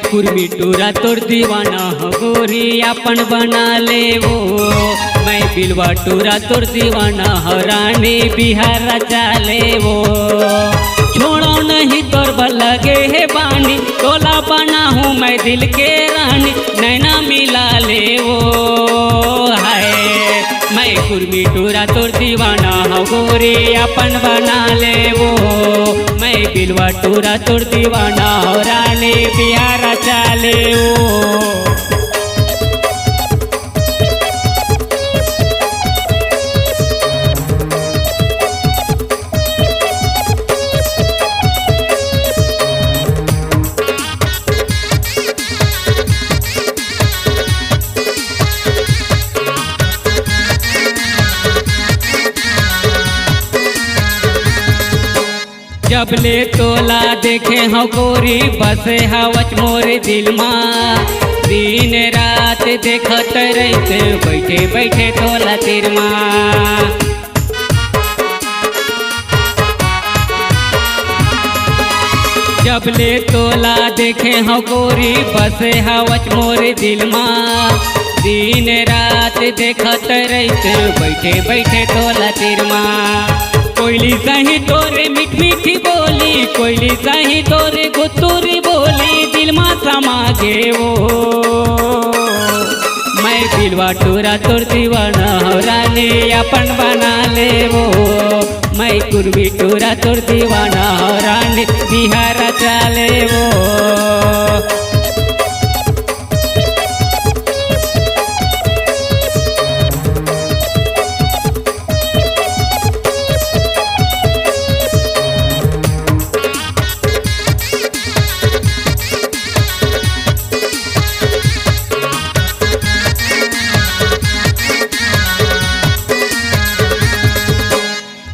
कुर्मी टूरा तोर दीवाना हो गोरी अपन बना ले वो। मैं बिलवा टूरा तोर दीवाना हो रानी बिहार चाले वो। छोड़ो नहीं तोर लगे है बानी तोला बना हूँ मैं दिल के रानी नैना मिला ले वो। हाय मैं कुर्मी टूरा तोर दीवाना हो गोरी अपन बना ले वो। मैं बिलवा टूरा तोर दीवाना हो रानी बिहार चाले वो। जब ले तोला देखे हो गोरी बसे हवच मोरे दिल माँ। दिन रात देखत रहते बैठे बैठे तोला तिर माँ। जब ले तोला देखे हो गोरी बसे हवच मोरे दिल माँ। दिन रात देखत रहते बैठे बैठे तोला तिर माँ। कोयली सही तोरे मीठ मीठी बोली कोयली सही तोरे गुत्तूरी बोली दिल मा समा गे वो। मैं बिलवा टूरा तोर दीवाना हो रानी अपन बना ले वो। मैं कुर्मी टूरा तोर दीवाना हो रानी बिहार चाले वो।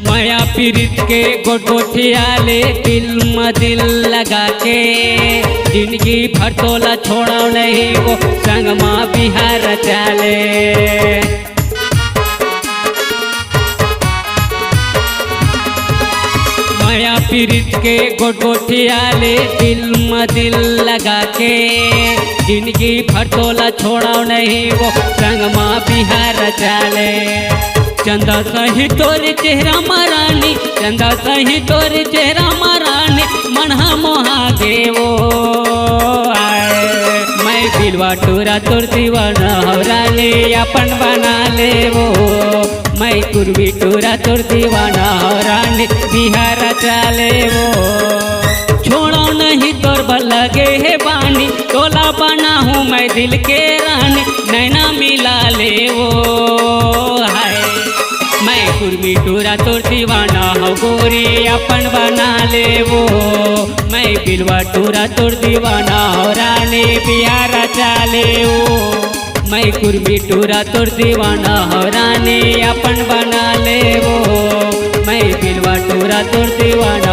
माया पीरित के गोठियाले दिल में दिल लगा के जिंदगी भर तोला छोड़ा नहीं वो संग माँ बिहार चाले। माया पीरित के गोठियाले दिल में दिल लगा के जिंदगी भर तोला छोड़ा नहीं वो संग माँ बिहार चाले। चंदा सही तोरे चेहरा मारानी चंदा सही तोरे चेहरा मारानी मनहा मोहा गे वो। मैं बिलवा टूरा तोर दीवाना हो रानी अपन बना ले वो। मैं कुर्मी टूरा तोर दीवाना हो रानी बिहार चाले वो। छोड़ो नहीं तोर लगे है बानी तोला बना हूँ मैं दिल के रानी नैना मिला ले वो। हाय मैं कुर्मी टूरा तोर दीवाना हो गोरी अपन बना ले वो। मैं बिलवा टूरा तोर दीवाना हो रानी बिहार चाले वो। मैं कुर्मी टूरा तोर दीवाना हो रानी अपन बना ले वो। मैं बिलवा टूरा तोर दीवाना